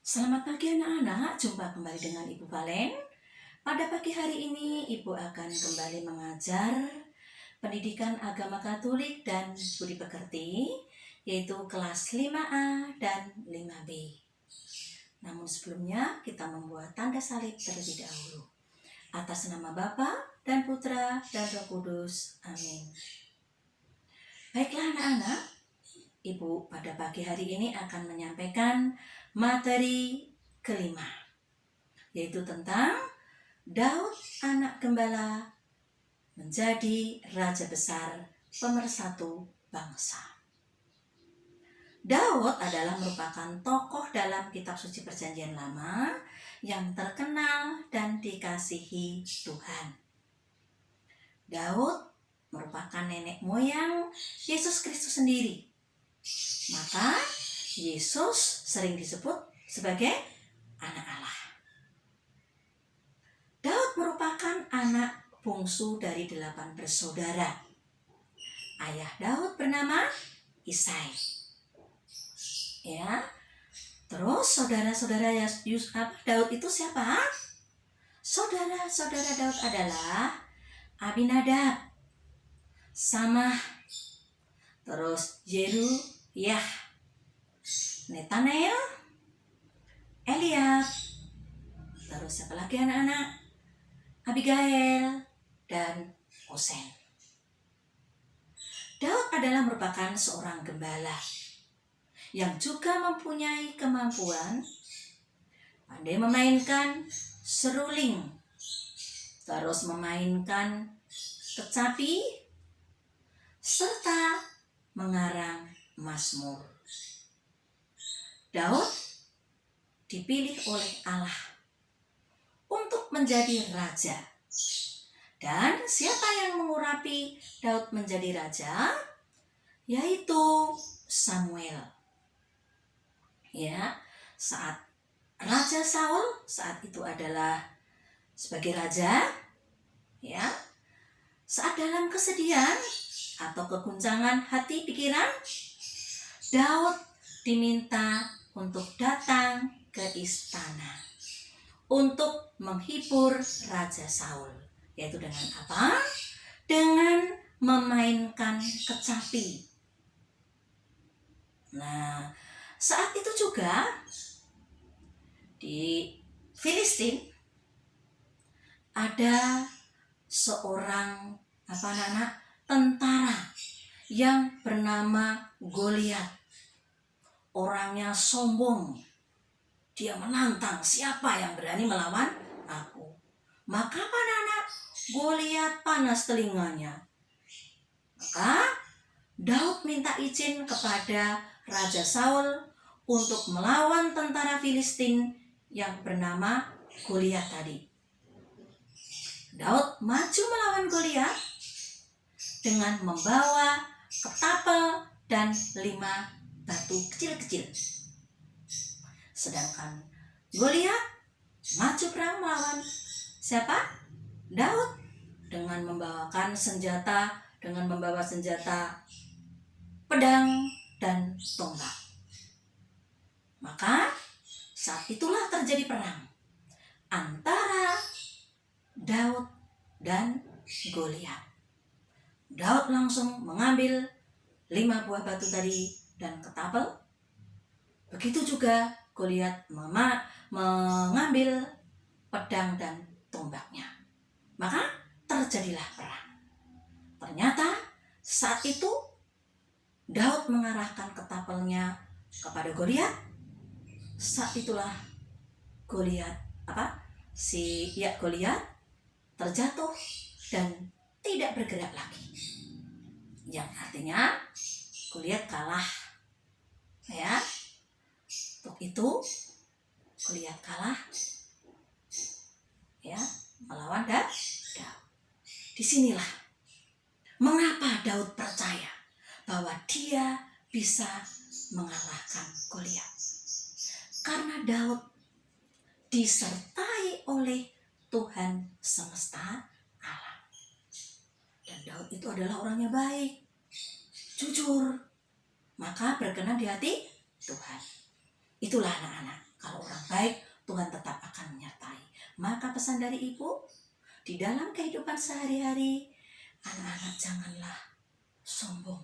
Selamat pagi anak-anak, jumpa kembali dengan Ibu Valen. Pada pagi hari ini Ibu akan kembali mengajar pendidikan agama Katolik dan budi pekerti, yaitu kelas 5A dan 5B. Namun sebelumnya kita membuat tanda salib terlebih dahulu. Atas nama Bapa dan Putra dan Roh Kudus. Amin. Baiklah anak-anak, Ibu pada pagi hari ini akan menyampaikan materi kelima, yaitu tentang Daud anak gembala menjadi raja besar pemersatu bangsa. Daud adalah merupakan tokoh dalam kitab suci Perjanjian Lama yang terkenal dan dikasihi Tuhan. Daud merupakan nenek moyang Yesus Kristus sendiri. Maka Yesus sering disebut sebagai anak Allah. Daud merupakan anak bungsu dari 8 bersaudara. Ayah Daud bernama Isai. Ya. Terus saudara-saudara Daud itu siapa? Saudara-saudara Daud adalah Abinadab, Samah, terus Yeruyah, Netanel, Eliab, terus siapa lagi anak-anak? Abigail dan Osen. Daud adalah merupakan seorang gembala yang juga mempunyai kemampuan pandai memainkan seruling, terus memainkan kecapi, serta mengarang mazmur. Daud dipilih oleh Allah untuk menjadi raja. Dan siapa yang mengurapi Daud menjadi raja? Yaitu Samuel. Ya, saat Raja Saul saat itu adalah sebagai raja, ya. Saat dalam kesedihan atau keguncangan hati pikiran, Daud diminta untuk datang ke istana untuk menghibur Raja Saul, yaitu dengan apa? Dengan memainkan kecapi. Nah, saat itu juga di Filistin ada seorang tentara yang bernama Goliat. Orangnya sombong. Dia menantang, siapa yang berani melawan aku. Maka anak-anak, Goliat panas telinganya. Maka Daud minta izin kepada Raja Saul untuk melawan tentara Filistin yang bernama Goliat tadi. Daud maju melawan Goliat dengan membawa ketapel dan 5 batu kecil-kecil. Sedangkan Goliat maju perang melawan siapa? Daud dengan membawa senjata pedang dan tombak. Maka saat itulah terjadi perang antara Daud dan Goliat. Daud langsung mengambil 5 buah batu tadi dan ketapel. Begitu juga Goliat mengambil pedang dan tombaknya. Maka terjadilah perang. Ternyata saat itu Daud mengarahkan ketapelnya kepada Goliat. Saat itulah Goliat terjatuh dan tidak bergerak lagi. Yang artinya Goliat kalah. Ya. Untuk itu Goliat kalah. Ya, melawan Daud. Disinilah mengapa Daud percaya bahwa dia bisa mengalahkan Goliat. Karena Daud disertai oleh Tuhan semesta alam. Dan Daud itu adalah orangnya baik, jujur, maka berkenan di hati Tuhan. Itulah anak-anak. Kalau orang baik, Tuhan tetap akan menyertai. Maka pesan dari ibu, di dalam kehidupan sehari-hari, anak-anak janganlah sombong.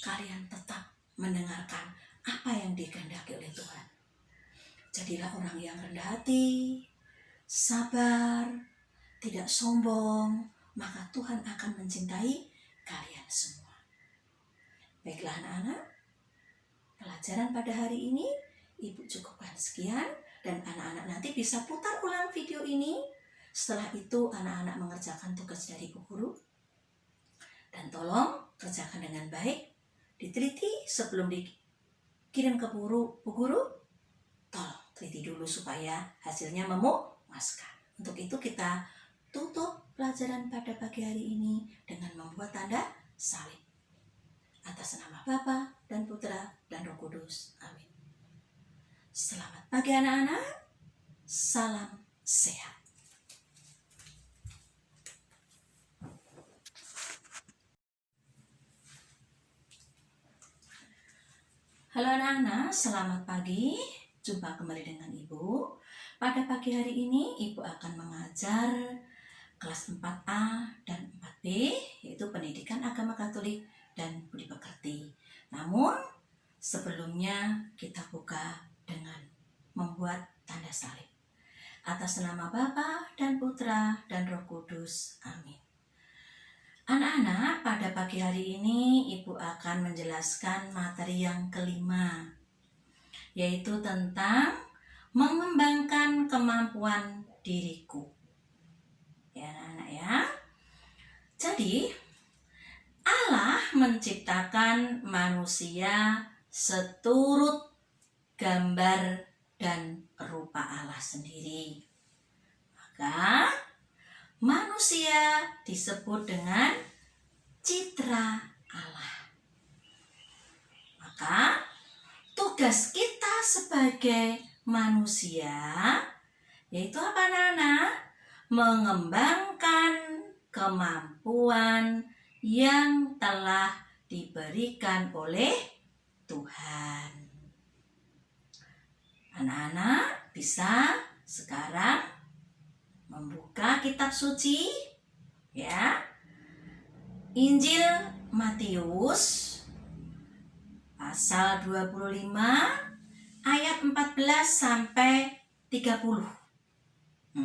Kalian tetap mendengarkan apa yang dikehendaki oleh Tuhan. Jadilah orang yang rendah hati, sabar, tidak sombong, maka Tuhan akan mencintai kalian semua. Baiklah anak-anak, pelajaran pada hari ini Ibu cukupkan sekian, dan anak-anak nanti bisa putar ulang video ini. Setelah itu anak-anak mengerjakan tugas dari Bu Guru. Dan tolong kerjakan dengan baik, diteliti sebelum dikirim ke Bu Guru. Tolong teliti dulu supaya hasilnya memuaskan. Untuk itu kita tutup pelajaran pada pagi hari ini dengan membuat tanda salib. Atas nama Bapa dan Putra dan Roh Kudus. Amin. Selamat pagi anak-anak. Salam sehat. Halo anak-anak, selamat pagi. Jumpa kembali dengan Ibu. Pada pagi hari ini Ibu akan mengajar kelas 4A dan 4B, yaitu Pendidikan Agama Katolik dan Budi Pekerti. Namun sebelumnya kita buka dengan membuat tanda salib. Atas nama Bapa dan Putra dan Roh Kudus. Amin. Anak-anak, pada pagi hari ini Ibu akan menjelaskan materi yang kelima, yaitu tentang mengembangkan kemampuan diriku. Ya anak-anak ya. Jadi, Allah menciptakan manusia seturut gambar dan rupa Allah sendiri. Maka manusia disebut dengan citra Allah. Maka tugas kita sebagai manusia yaitu apa anak-anak? Mengembangkan kemampuan yang telah diberikan oleh Tuhan. Anak-anak bisa sekarang membuka kitab suci ya. Injil Matius pasal 25 ayat 14 sampai 30.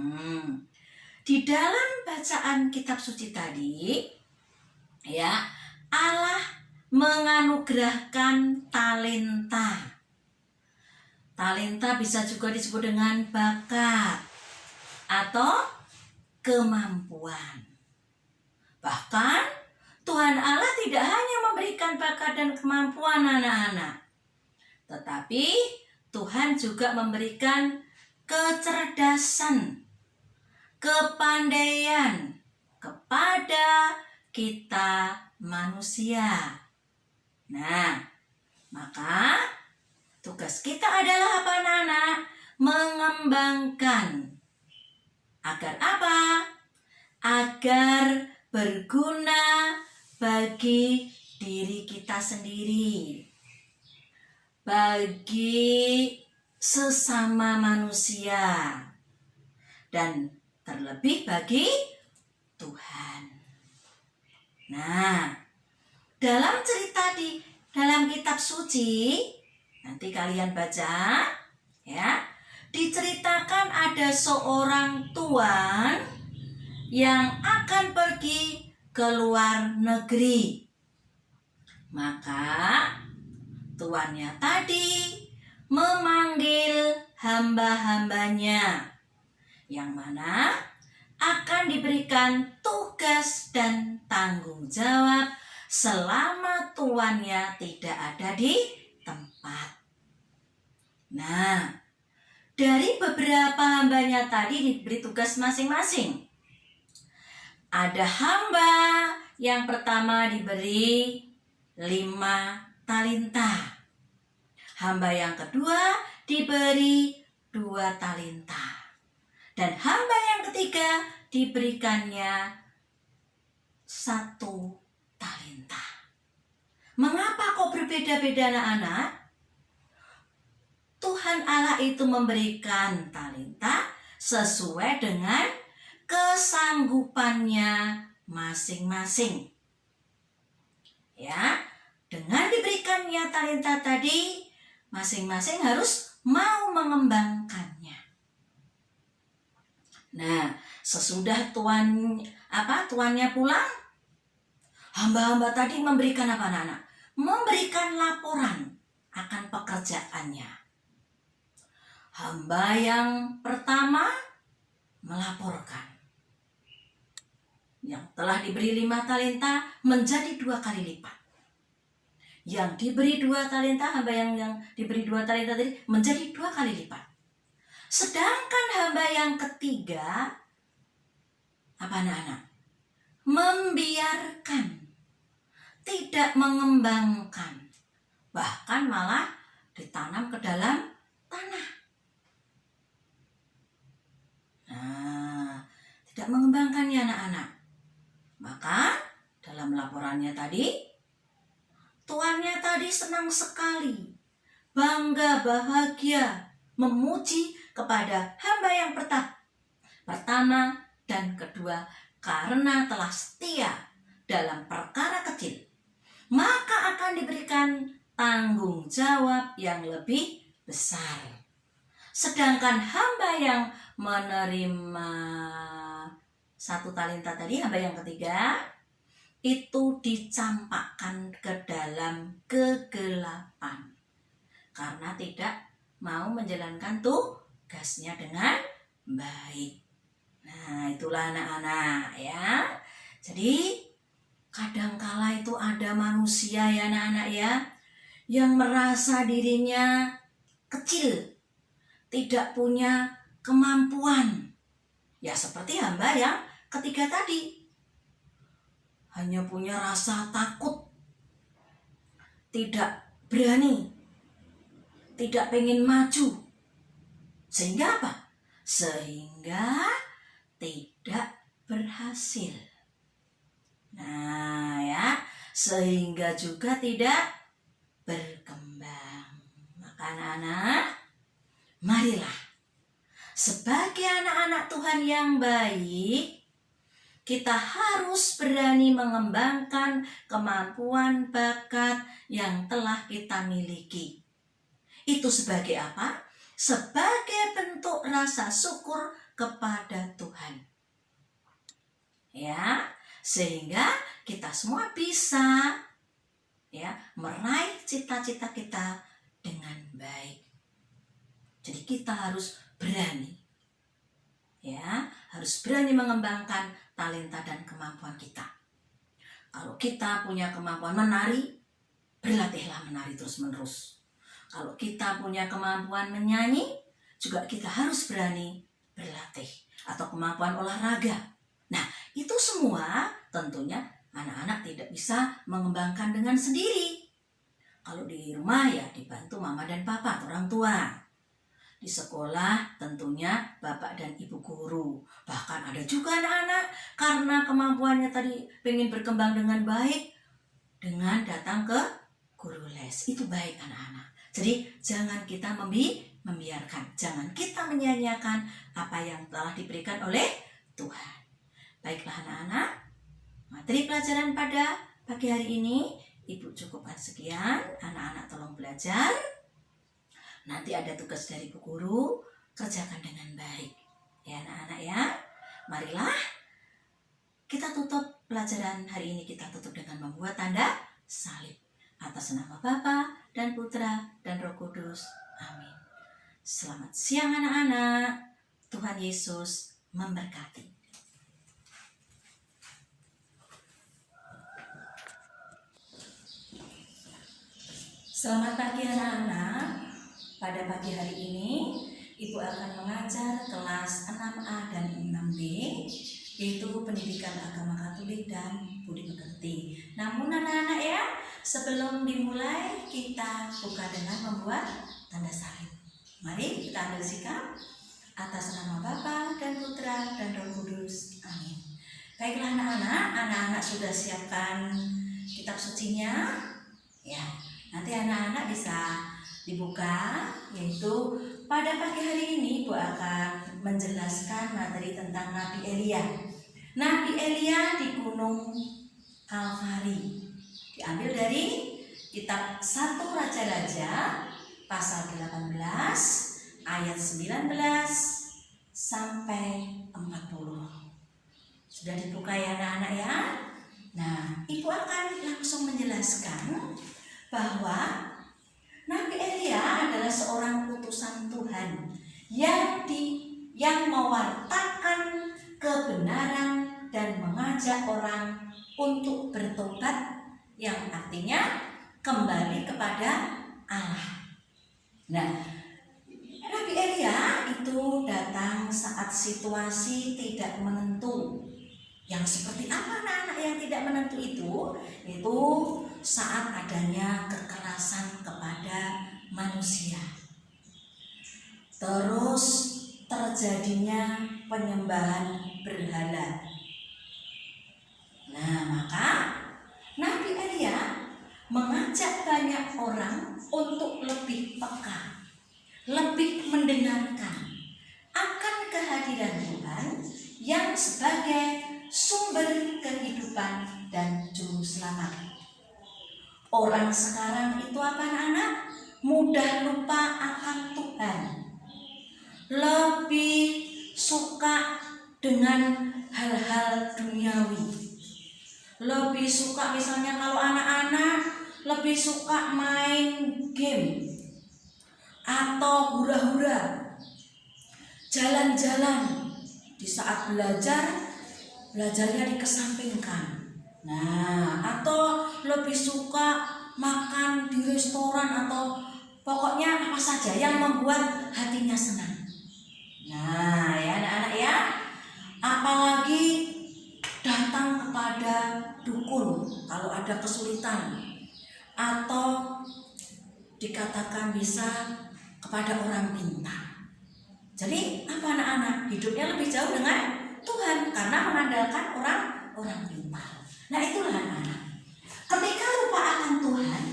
Di dalam bacaan kitab suci tadi ya, Allah menganugerahkan talenta. Talenta bisa juga disebut dengan bakat atau kemampuan. Bahkan Tuhan Allah tidak hanya memberikan bakat dan kemampuan anak-anak, tetapi Tuhan juga memberikan kecerdasan, kepandaian kepada kita manusia. Nah, maka tugas kita adalah apa anak-anak? Mengembangkan. Agar apa? Agar berguna bagi diri kita sendiri, bagi sesama manusia, dan terlebih bagi Tuhan. Nah, dalam cerita di dalam kitab suci, nanti kalian baca ya, diceritakan ada seorang tuan yang akan pergi ke luar negeri. Maka tuannya tadi memanggil hamba-hambanya, yang mana akan diberikan tugas dan tanggung jawab selama tuannya tidak ada di tempat. Nah, dari beberapa hambanya tadi diberi tugas masing-masing. Ada hamba yang pertama diberi 5 talenta. Hamba yang kedua diberi 2 talenta. Dan hamba yang ketiga diberikannya 1 talenta. Mengapa kok berbeda-beda anak-anak? Tuhan Allah itu memberikan talenta sesuai dengan kesanggupannya masing-masing. Ya, dengan diberikannya talenta tadi, masing-masing harus mau mengembangkannya. Nah, sesudah tuannya pulang, hamba-hamba tadi memberikan apa, anak-anak? Memberikan laporan akan pekerjaannya. Hamba yang pertama melaporkan, yang telah diberi 5 talenta menjadi 2 kali lipat. Yang diberi 2 talenta, hamba yang diberi 2 talenta tadi menjadi 2 kali lipat. Sedangkan hamba yang ketiga, apa anak-anak? Membiarkan, tidak mengembangkan, bahkan malah ditanam ke dalam tanah. Nah, tidak mengembangkannya anak-anak. Maka dalam laporannya tadi, tuannya tadi senang sekali, bangga, bahagia, memuji kepada hamba yang pertama dan kedua, karena telah setia dalam perkara kecil, maka akan diberikan tanggung jawab yang lebih besar. Sedangkan hamba yang menerima 1 talenta tadi, hamba yang ketiga, itu dicampakkan ke dalam kegelapan karena tidak mau menjalankan tugasnya dengan baik. Nah, itulah anak-anak ya. Jadi kadangkala itu ada manusia ya anak-anak ya, yang merasa dirinya kecil, tidak punya kemampuan. Ya seperti hamba yang ketiga tadi, hanya punya rasa takut, tidak berani, tidak pengen maju. Sehingga apa? Sehingga tidak berhasil. Nah ya, sehingga juga tidak berkembang. Maka anak-anak, marilah sebagai anak-anak Tuhan yang baik, kita harus berani mengembangkan kemampuan bakat yang telah kita miliki. Itu sebagai apa? Sebagai bentuk rasa syukur kepada Tuhan. Ya, sehingga kita semua bisa meraih cita-cita kita dengan baik. Jadi kita harus berani. Harus berani mengembangkan talenta dan kemampuan kita. Kalau kita punya kemampuan menari, berlatihlah menari terus-menerus. Kalau kita punya kemampuan menyanyi, juga kita harus berani berlatih. Atau kemampuan olahraga. Nah, itu semua tentunya anak-anak tidak bisa mengembangkan dengan sendiri. Kalau di rumah ya dibantu mama dan papa, orang tua. Di sekolah tentunya bapak dan ibu guru. Bahkan ada juga anak-anak karena kemampuannya tadi pengen berkembang dengan baik, dengan datang ke guru les. Itu baik anak-anak. Jadi jangan kita membiarkan, jangan kita menyia-nyiakan apa yang telah diberikan oleh Tuhan. Baiklah anak-anak, materi pelajaran pada pagi hari ini Ibu cukupkan sekian. Anak-anak tolong belajar. Nanti ada tugas dari Bu Guru, kerjakan dengan baik. Ya anak-anak ya. Marilah kita tutup pelajaran hari ini, kita tutup dengan membuat tanda salib. Atas nama Bapa dan Putra dan Roh Kudus. Amin. Selamat siang anak-anak. Tuhan Yesus memberkati. Selamat pagi anak-anak. Pada pagi hari ini, Ibu akan mengajar kelas 6A dan 6B, yaitu pendidikan agama Katolik dan budi pekerti. Namun anak-anak ya, sebelum dimulai, kita buka dengan membuat tanda salib. Mari kita ambil sikap atas nama Bapa dan Putra dan Roh Kudus. Amin. Baiklah anak-anak sudah siapkan kitab sucinya? Ya, nanti anak-anak bisa dibuka, yaitu pada pagi hari ini Ibu akan menjelaskan materi tentang Nabi Elia. Nabi Elia di Gunung Kalvari, diambil dari kitab 1 Raja-Raja pasal 18 ayat 19 sampai 40. Sudah dibuka ya anak-anak ya. Nah, Ibu akan langsung menjelaskan bahwa Nabi Elia adalah seorang utusan Tuhan yang mewartakan kebenaran dan mengajak orang untuk bertobat, yang artinya kembali kepada Allah. Nah, Nabi Elia itu datang saat situasi tidak menentu. Yang seperti apa anak-anak yang tidak menentu itu? Itu saat adanya kekerasan kepada manusia. Terus terjadinya penyembahan berhala. Nah, maka Nabi Elia mengajak banyak orang untuk lebih peka, lebih mendengarkan akan kehadiran Tuhan yang sebagai sumber kehidupan dan juru selamat. Orang sekarang itu apa anak-anak? Mudah lupa akan Tuhan, lebih suka dengan hal-hal duniawi, lebih suka misalnya kalau anak-anak lebih suka main game atau hura-hura, jalan-jalan. Di saat belajarnya dikesampingkan. Nah, atau lebih suka makan di restoran atau pokoknya apa saja yang membuat hatinya senang. Nah, ya anak-anak ya, apalagi datang kepada dukun kalau ada kesulitan, atau dikatakan bisa kepada orang pintar. Jadi apa anak-anak? Hidupnya lebih jauh dengan Tuhan karena mengandalkan orang pintar. Nah, itulah anak-anak. Ketika lupa akan Tuhan,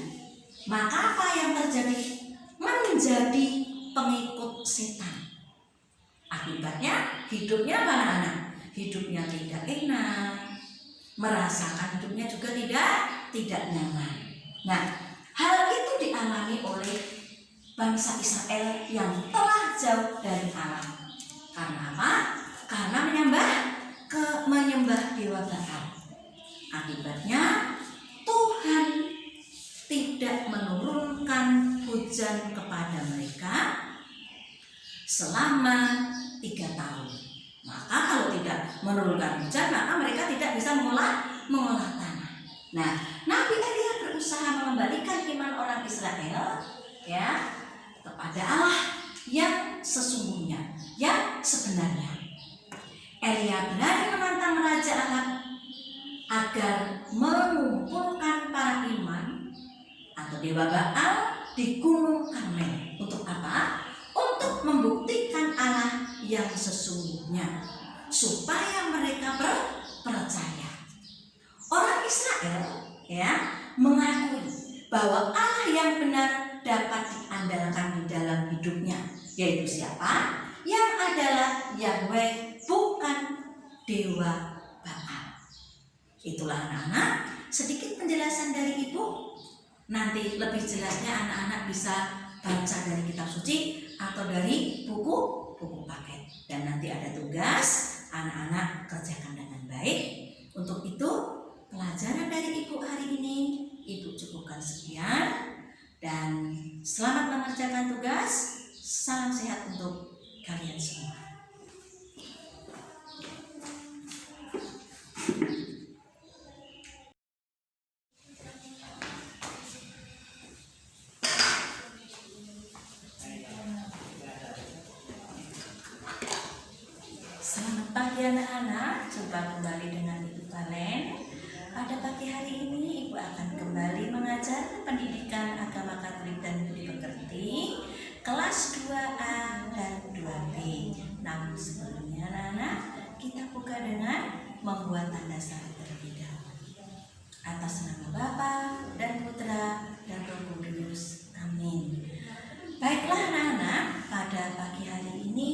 maka apa yang terjadi? Menjadi pengikut setan. Akibatnya hidupnya apa anak-anak? Hidupnya tidak enak, merasakan hidupnya juga tidak nyaman. Nah, hal itu dialami oleh bangsa Israel yang telah jauh dari Allah. Karena apa? Karena menyembah dewa Baal. Akibatnya Tuhan tidak menurunkan hujan kepada mereka selama 3 tahun. Maka kalau tidak menurunkan hujan, maka mereka tidak bisa mengolah tanah. Nah, Nabi Elia berusaha mengembalikan iman orang Israel ya kepada Allah yang sesungguhnya, yang sebenarnya. Elia berani menantang Raja Ahab agar mengumpulkan para imam atau dewa Baal di Gunung Karmel. Untuk apa? Untuk membuktikan Allah yang sesungguhnya, supaya mereka percaya. Orang Israel ya mengakui bahwa Allah yang benar dapat diandalkan di dalam hidupnya, yaitu siapa? Yang adalah Yahweh, bukan dewa Baal. Itulah anak-anak sedikit penjelasan dari Ibu. Nanti lebih jelasnya anak-anak bisa baca dari kitab suci atau dari buku paket. Dan nanti ada tugas, anak-anak kerjakan dengan baik. Untuk itu pelajaran dari Ibu hari ini Ibu cukupkan sekian. Dan selamat mengerjakan tugas. Salam sehat untuk kalian semua. Selamat pagi anak-anak, jumpa kembali dengan Ibu Valen. Pada pagi hari ini Ibu akan kembali mengajar pendidikan agama Katolik dan budi pekerti kelas 2A dan 2B. Namun sebelumnya anak-anak, kita buka dengan membuat tanda salam terlebih dahulu. Atas nama Bapa dan Putra dan Roh Kudus. Amin. Baiklah anak-anak, pada pagi hari ini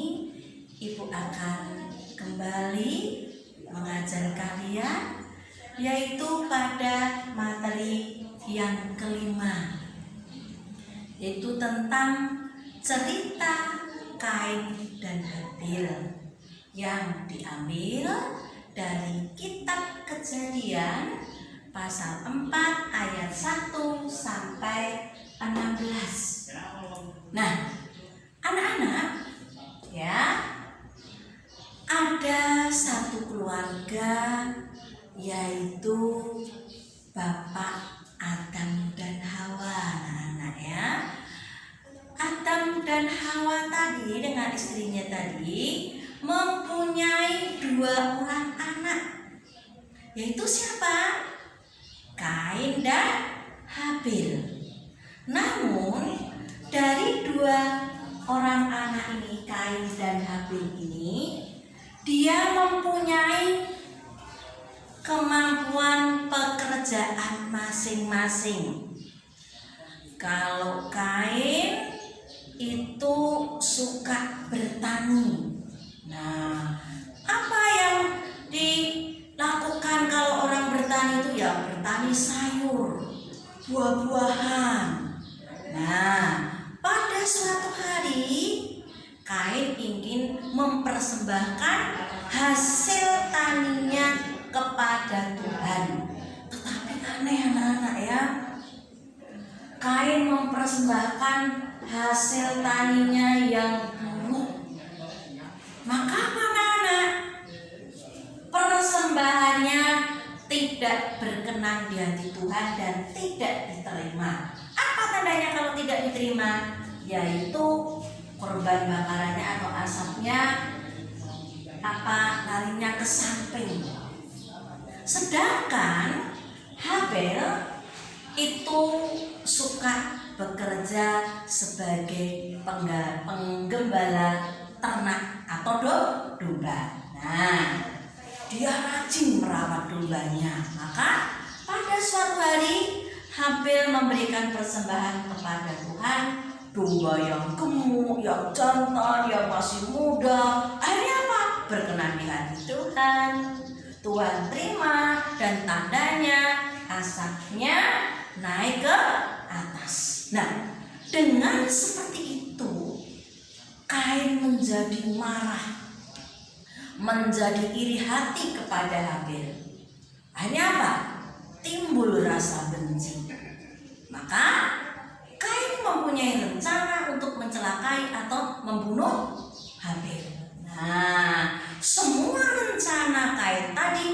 Ibu akan kembali mengajar kalian, yaitu pada materi yang kelima, yaitu tentang cerita Kain dan Habil yang diambil dari kitab Kejadian pasal 4 ayat 1 sampai 16. Nah, anak-anak, ya, ada satu keluarga, yaitu Bapak Adam dan Hawa, anak-anak ya. Adam dan Hawa tadi dengan istrinya tadi mempunyai 2 orang anak, yaitu siapa? Kain dan Habil. Namun dari 2 orang anak ini, Kain dan Habil ini, dia mempunyai kemampuan pekerjaan masing-masing. Kalau Kain itu suka bertani. Nah, apa yang dilakukan kalau orang bertani itu? Ya bertani sayur, buah-buahan. Nah, pada suatu hari Kain ingin mempersembahkan hasil taninya kepada Tuhan. Tetapi aneh anak-anak ya, Kain mempersembahkan hasil taninya yang buruk. Maka apa anak-anak? Persembahannya tidak berkenan di hati Tuhan dan tidak diterima. Apa tandanya kalau tidak diterima? Yaitu korban bakarannya atau asapnya larinya ke samping. Sedangkan Habil itu suka bekerja sebagai penggembala ternak atau domba. Nah, dia rajin merawat dombanya. Maka pada suatu hari Habil memberikan persembahan kepada Tuhan, domba yang gemuk, yang jantan, yang masih muda. Akhirnya apa? Berkenan di hati Tuhan. Tuhan terima dan tandanya asapnya naik ke atas. Nah, dengan seperti itu Kain menjadi marah, menjadi iri hati kepada Habil. Akhirnya apa? Timbul rasa benci. Maka Kain mempunyai rencana untuk mencelakai atau membunuh Habil. Nah, semua rencana Kain tadi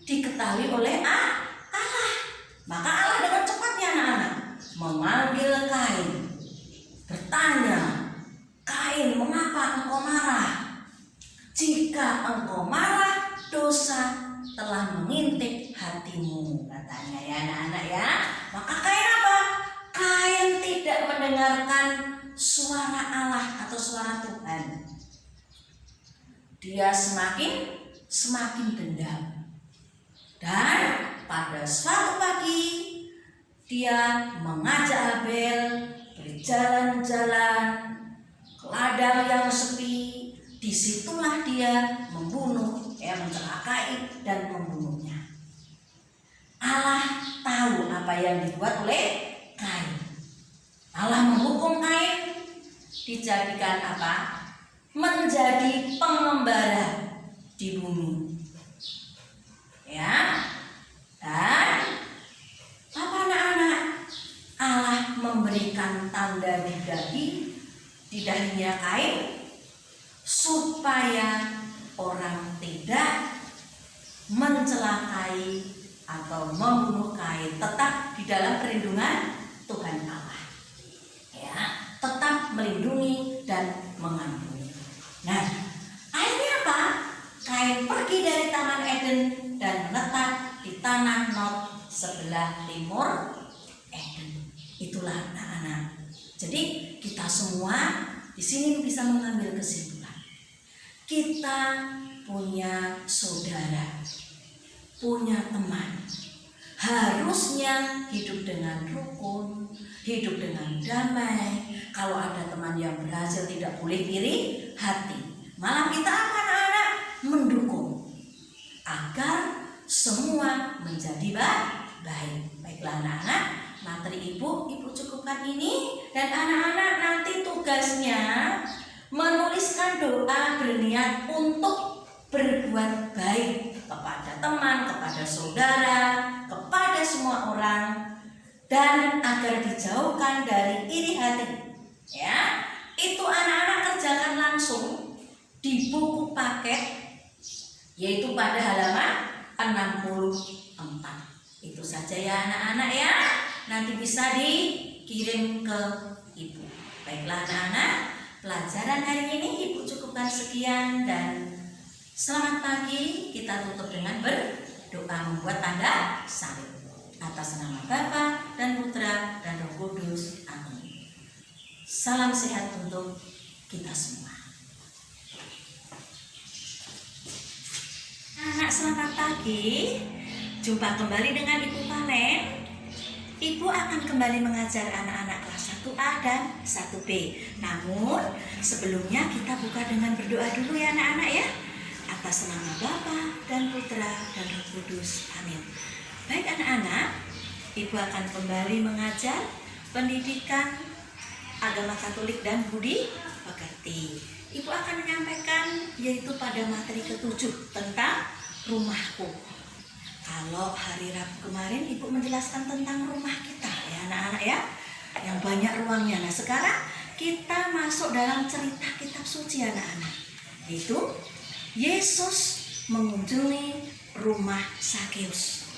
diketahui oleh Allah. Maka Allah dengan cepatnya anak-anak memanggil Kain, bertanya, "Kain, mengapa engkau marah? Jika engkau marah, dosa telah mengintip hatimu," katanya ya anak-anak ya. Maka Kain apa? Kain tidak mendengarkan suara Allah atau suara Tuhan. Dia semakin dendam. Dan pada suatu pagi dia mengajak Habil berjalan-jalan ke ladang yang sepi. Disitulah dia mencelakai dan membunuhnya. Allah tahu apa yang dibuat oleh Kain. Allah menghukum Kain, dijadikan apa? Menjadi pengembara di bumi. Ya. Dan apa anak-anak? Allah memberikan tanda di dahinya Kain supaya orang tidak mencelakai atau membunuh Kain, tetap di dalam perlindungan Tuhan Allah. Ya, tetap melindungi dan mengampuni. Nah, akhirnya apa? Kain pergi dari Taman Eden dan menetap di tanah Nod sebelah timur Eden. Itulah anak-anak. Jadi kita semua di sini bisa mengambil kesimpulan. Kita punya saudara, punya teman. Harusnya hidup dengan rukun, hidup dengan damai. Kalau ada teman teman yang berhasil tidak boleh iri hati. Malah kita anak-anak mendukung agar semua menjadi baik. Baiklah anak-anak, materi ibu cukupkan ini, dan anak-anak nanti tugasnya menuliskan doa berniat untuk berbuat baik kepada teman, kepada saudara, kepada semua orang, dan agar dijauhkan dari iri hati. Ya, itu anak-anak kerjakan langsung di buku paket, yaitu pada halaman 64. Itu saja ya anak-anak ya. Nanti bisa dikirim ke ibu. Baiklah anak-anak, pelajaran hari ini ibu cukupkan sekian, dan selamat pagi. Kita tutup dengan berdoa membuat tanda salib. Atas nama Bapa dan Putra dan Roh Kudus. Amin. Salam sehat untuk kita semua. Anak, selamat pagi. Jumpa kembali dengan Ibu Valen. Ibu akan kembali mengajar anak-anak kelas 1A dan 1B. Namun sebelumnya kita buka dengan berdoa dulu ya anak-anak ya. Atas nama Bapa dan Putra dan Roh Kudus. Amin. Baik anak-anak, Ibu akan kembali mengajar pendidikan agama Katolik dan budi pekerti. Ibu akan menyampaikan yaitu pada materi ke-7 tentang rumahku. Kalau hari Rabu kemarin Ibu menjelaskan tentang rumah kita ya anak-anak ya, yang banyak ruangnya. Nah sekarang kita masuk dalam cerita kitab suci anak-anak, yaitu Yesus mengunjungi rumah Sakeus,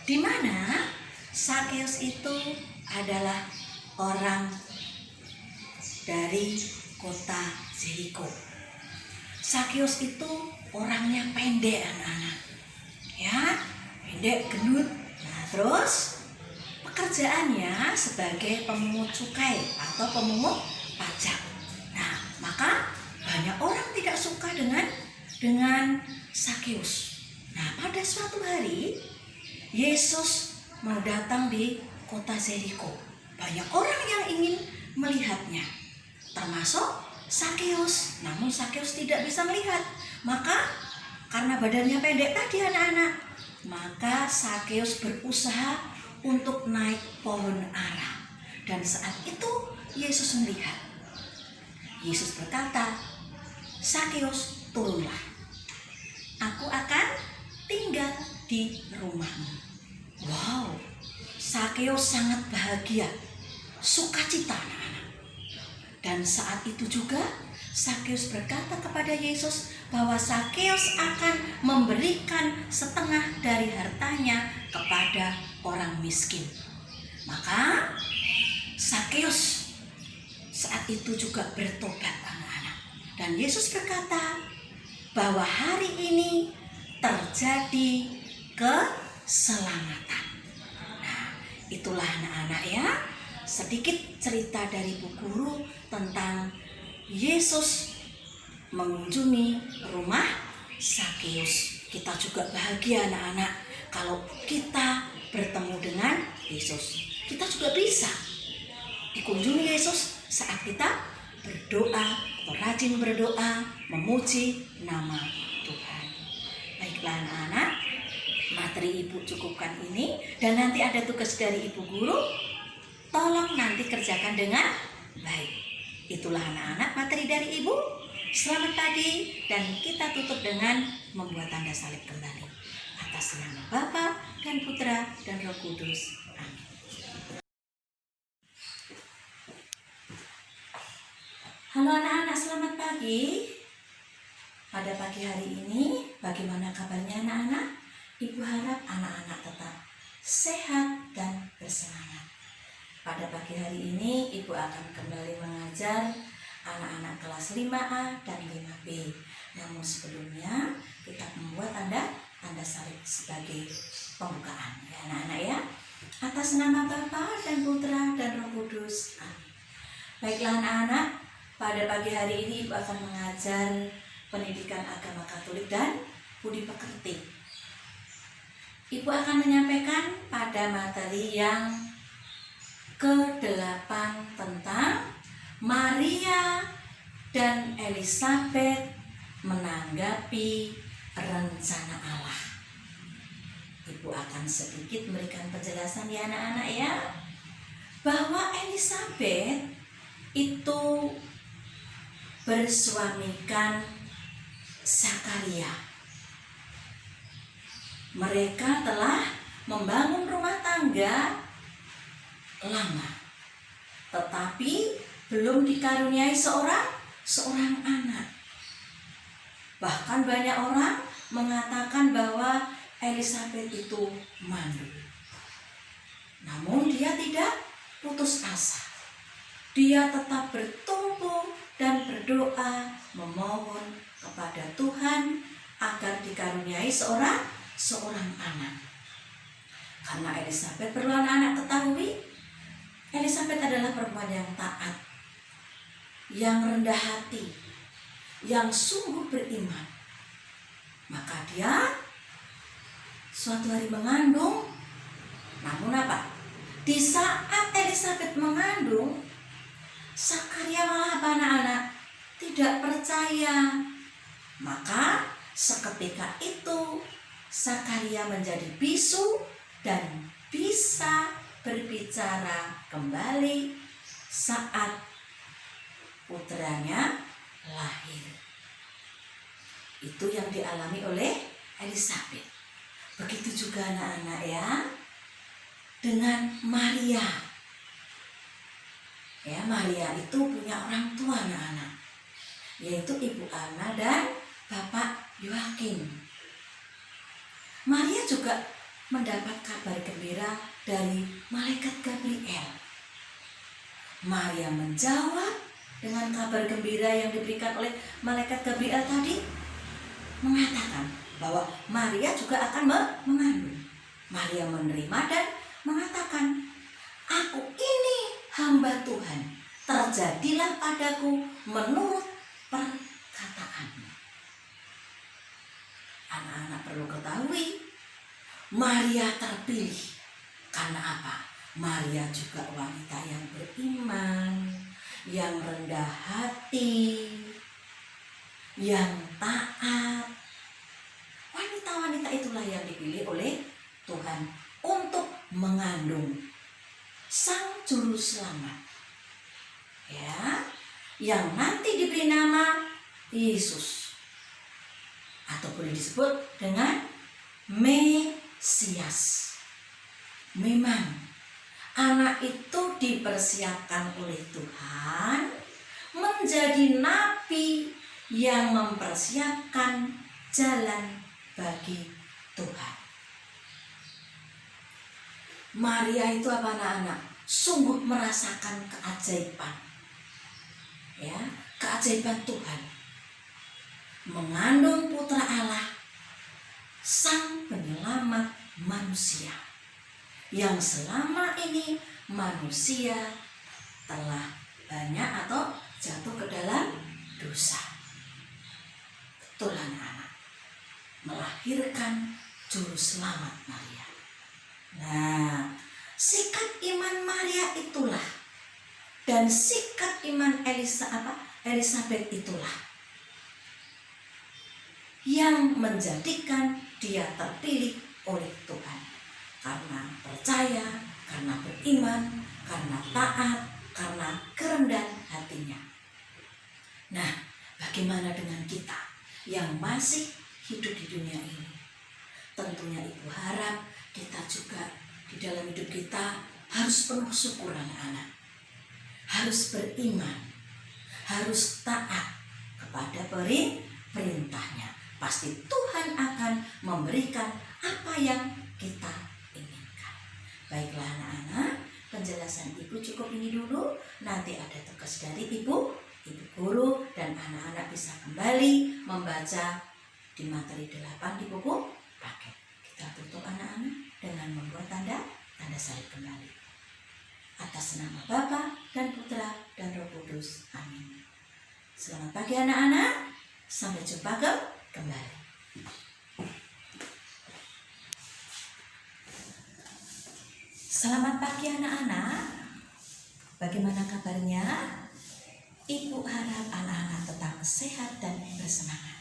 di mana Sakeus itu adalah orang dari kota Yeriko. Sakeus itu orangnya pendek anak-anak, ya, pendek, gendut. Nah terus pekerjaannya sebagai pemungut cukai atau pemungut pajak. Nah maka banyak orang tidak suka dengan Sakeus. Nah pada suatu hari Yesus mau datang di kota Yeriko. Banyak orang yang ingin melihatnya, termasuk Sakeus. Namun Sakeus tidak bisa melihat. Maka karena badannya pendek tadi anak-anak, maka Sakeus berusaha untuk naik pohon ara. Dan saat itu Yesus melihat. Yesus berkata, "Sakeus, turunlah. Aku akan tinggal di rumahmu." Wow, Sakeus sangat bahagia, sukacita anak-anak. Dan saat itu juga Sakeus berkata kepada Yesus bahwa Sakeus akan memberikan setengah dari hartanya kepada orang miskin. Maka Sakeus saat itu juga bertobat anak-anak. Dan Yesus berkata bahwa hari ini terjadi keselamatan. Nah, itulah anak-anak ya, sedikit cerita dari Bu Guru tentang Yesus mengunjungi rumah Sakeus. Kita juga bahagia anak-anak kalau kita bertemu dengan Yesus. Kita juga bisa dikunjungi Yesus saat kita berdoa atau rajin berdoa memuji nama Tuhan. Baiklah anak-anak, materi Ibu cukupkan ini, dan nanti ada tugas dari Ibu Guru, tolong nanti kerjakan dengan baik. Itulah anak-anak materi dari Ibu. Selamat pagi, dan kita tutup dengan membuat tanda salib kembali. Atas nama Bapa dan Putra dan Roh Kudus. Amin. Halo anak-anak, selamat pagi. Pada pagi hari ini, bagaimana kabarnya anak-anak? Ibu harap anak-anak tetap sehat dan bersemangat. Pada pagi hari ini, Ibu akan kembali mengajar anak-anak kelas 5A dan 5B. Namun sebelumnya, kita membuat tanda salib sebagai pembukaan. Ya anak-anak ya. Atas nama Bapa dan Putra dan Roh Kudus. Amin. Baiklah anak-anak, pada pagi hari ini Ibu akan mengajar pendidikan agama Katolik dan budi pekerti. Ibu akan menyampaikan pada materi yang ke-8 tentang mari Maria dan Elizabeth menanggapi rencana Allah. Ibu akan sedikit memberikan penjelasan ya anak-anak ya, bahwa Elizabeth itu bersuamikan Zakaria. Mereka telah membangun rumah tangga lama, tetapi belum dikaruniai seorang anak. Bahkan banyak orang mengatakan bahwa Elizabeth itu mandul. Namun dia tidak putus asa. Dia tetap bertumbuh dan berdoa memohon kepada Tuhan agar dikaruniai seorang anak. Karena Elizabeth perlu anak-anak ketahui, Elizabeth adalah perempuan yang taat, yang rendah hati, yang sungguh beriman. Maka dia suatu hari mengandung. Namun apa? Di saat Elizabeth mengandung, Zakaria malah apa anak-anak? Tidak percaya. Maka seketika itu Zakaria menjadi bisu dan bisa berbicara kembali saat putranya lahir. Itu yang dialami oleh Elizabeth. Begitu juga anak-anak ya dengan Maria. Ya, Maria itu punya orang tua anak-anak, yaitu Ibu Ana dan Bapak Yoakim. Maria juga mendapat kabar gembira dari malaikat Gabriel. Maria menjawab dengan kabar gembira yang diberikan oleh malaikat Gabriel tadi, mengatakan bahwa Maria juga akan mengandung. Maria menerima dan mengatakan, "Aku ini hamba Tuhan, terjadilah padaku menurut perkataanmu." Anak-anak perlu ketahui, Maria terpilih karena apa? Maria juga wanita yang beriman, yang rendah hati, yang taat. Wanita-wanita itulah yang dipilih oleh Tuhan untuk mengandung Sang Juru Selamat, ya, yang nanti diberi nama Yesus, atau boleh disebut dengan Mesias. Memang anak itu dipersiapkan oleh Tuhan menjadi nabi yang mempersiapkan jalan bagi Tuhan. Maria itu apa anak-anak? Sungguh merasakan keajaiban. Ya, keajaiban Tuhan. Mengandung putra Allah, Sang Penyelamat manusia. Yang selama ini manusia telah banyak atau jatuh ke dalam dosa. Betul anak-anak. Melahirkan Juru Selamat Maria. Nah, sikap iman Maria itulah, dan sikap iman Elizabeth itulah yang menjadikan dia terpilih oleh Tuhan. Karena percaya, karena beriman, karena taat, karena kerendahan hatinya. Nah, bagaimana dengan kita yang masih hidup di dunia ini? Tentunya Ibu harap kita juga di dalam hidup kita harus penuh syukur anak-anak. Harus beriman, harus taat kepada perintahnya. Pasti Tuhan akan memberikan apa yang kita inginkan. Baiklah anak-anak, penjelasan Ibu cukup ini dulu. Nanti ada tugas dari Ibu guru, dan anak-anak bisa kembali membaca di materi 8 di buku paket. Kita tutup anak-anak dengan membuat tanda salib kembali. Atas nama Bapa dan Putra dan Roh Kudus. Amin. Selamat pagi anak-anak. Sampai jumpa kembali. Selamat pagi anak-anak. Bagaimana kabarnya? sehat dan bersemangat.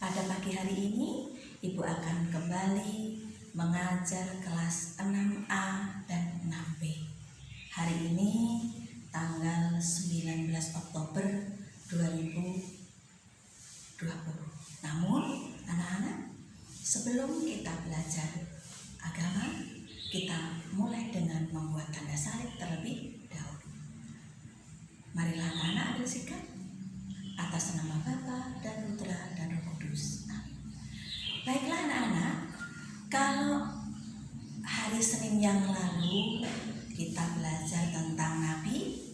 Pada pagi hari ini, Ibu akan kembali mengajar kelas 6A dan 6B. Hari ini tanggal 19 Oktober 2020. Namun, anak-anak, sebelum kita belajar agama, kita mulai dengan membuat tanda salib terlebih dahulu. Marilah anak-anak ambil sikap atas nama Bapa dan Putra dan Roh Kudus. Amin. Baiklah anak-anak, kalau hari Senin yang lalu kita belajar tentang Nabi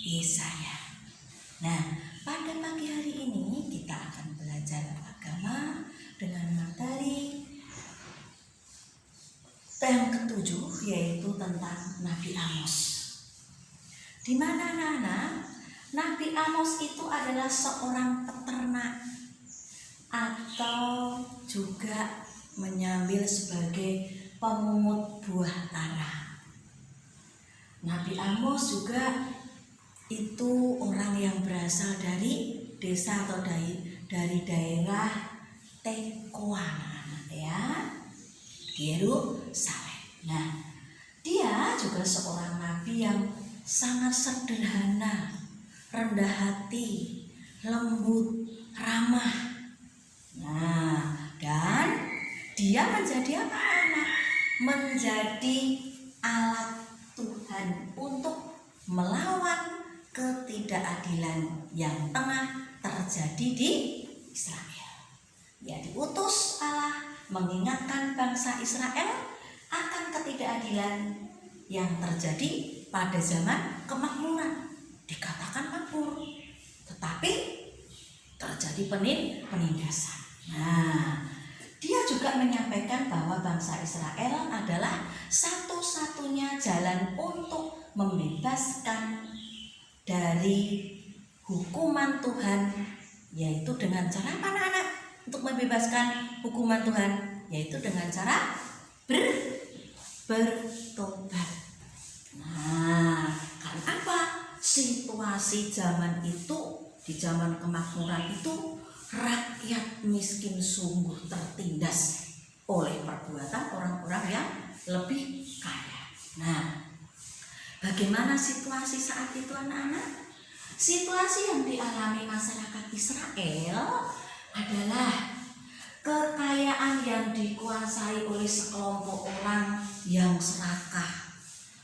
Yesaya. Nah, pada pagi hari ini kita akan belajar agama dengan materi yang ketujuh, yaitu tentang Nabi Amos. Di mana anak-anak, Nabi Amos itu adalah seorang peternak atau juga menyambil sebagai pemungut buah tanah. Nabi Amos juga itu orang yang berasal dari desa atau dari daerah Tekoa, ya, Yerusalem. Nah, dia juga seorang nabi yang sangat sederhana, rendah hati, lembut, ramah. Nah, dan dia menjadi apa anak? Menjadi alat Tuhan untuk melawan ketidakadilan yang tengah terjadi di Israel. Dia diutus Allah mengingatkan bangsa Israel akan ketidakadilan yang terjadi pada zaman kemakmuran. Dikatakan makmur, tetapi terjadi penindasan. Nah, dia juga menyampaikan bahwa bangsa Israel adalah satu-satunya jalan untuk membebaskan dari hukuman Tuhan, yaitu dengan cara apa anak-anak? Untuk membebaskan hukuman Tuhan, yaitu dengan cara bertobat. Nah, karena apa? Situasi zaman itu, di zaman kemakmuran itu, rakyat miskin sungguh tertindas oleh perbuatan orang-orang yang lebih kaya. Nah, bagaimana situasi saat itu anak-anak? Situasi yang dialami masyarakat Israel adalah kekayaan yang dikuasai oleh sekelompok orang yang serakah.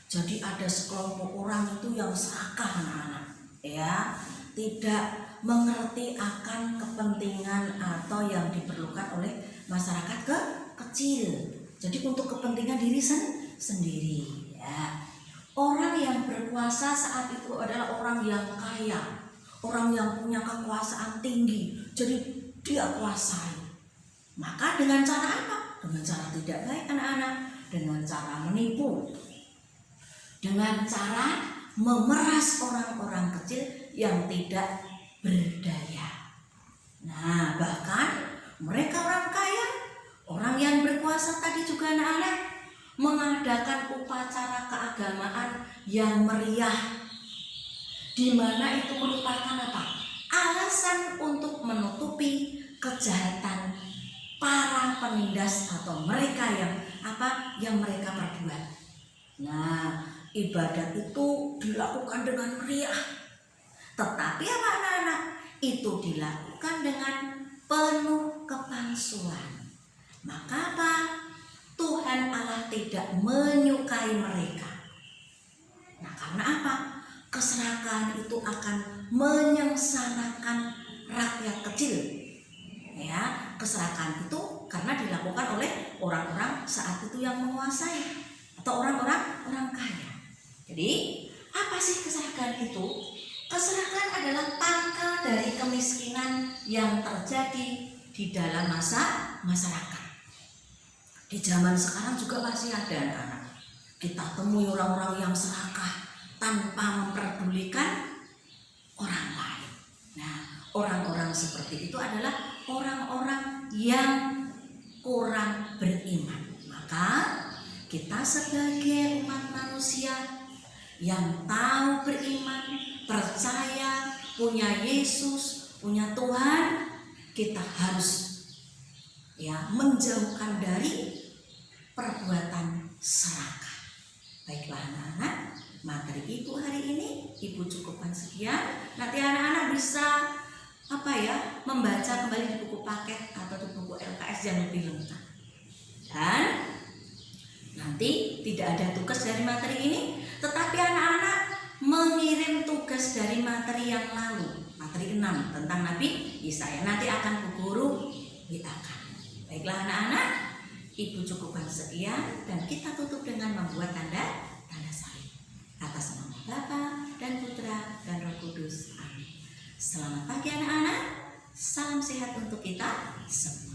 Jadi ada sekelompok orang itu yang serakah anak-anak, ya, tidak mengerti akan kepentingan atau yang diperlukan oleh masyarakat kecil. Jadi untuk kepentingan diri sendiri, ya. Orang yang berkuasa saat itu adalah orang yang kaya, orang yang punya kekuasaan tinggi. Jadi dia kuasai. Maka dengan cara apa? Dengan cara tidak baik anak-anak, dengan cara menipu, dengan cara memeras orang-orang kecil yang tidak berdaya. Nah, bahkan mereka orang kaya, orang yang berkuasa tadi juga anak-anak mengadakan upacara keagamaan yang meriah, di mana itu merupakan apa? Alasan untuk menutupi kejahatan para penindas atau mereka yang mereka perbuat. Nah, ibadat itu dilakukan dengan meriah. Tetapi apa anak-anak? Itu dilakukan dengan penuh kepalsuan. Maka apa? Tuhan Allah tidak menyukai mereka. Nah, karena apa? Keserakahan itu akan menyengsarakan rakyat kecil. Ya, keserakahan itu karena dilakukan oleh orang-orang saat itu yang menguasai atau orang kaya. Jadi, apa sih keserakahan itu? Keserakahan adalah pangkal dari kemiskinan yang terjadi di dalam masyarakat. Di zaman sekarang juga masih ada anak-anak. Kita temui orang-orang yang serakah tanpa memperdulikan orang lain. Nah, orang-orang seperti itu adalah orang-orang yang kurang beriman. Maka kita sebagai umat manusia yang tahu beriman, percaya, punya Yesus, punya Tuhan, kita harus menjauhkan dari perbuatan serakah. Baiklah anak-anak, materi ibu hari ini ibu cukupkan sekian. Nanti anak-anak bisa membaca kembali di buku paket atau di buku LKS yang lebih lengkap. Dan nanti tidak ada tugas dari materi ini, tetapi anak-anak mengirim tugas dari materi yang lalu, materi 6 tentang Nabi Yesaya. Nanti akan Bu Guru WA-kan. Baiklah anak-anak, ibu cukupkan sekian dan kita tutup dengan membuat tanda salib. Atas nama Bapa dan Putra dan Roh Kudus. Amin. Selamat pagi anak-anak. Salam sehat untuk kita semua.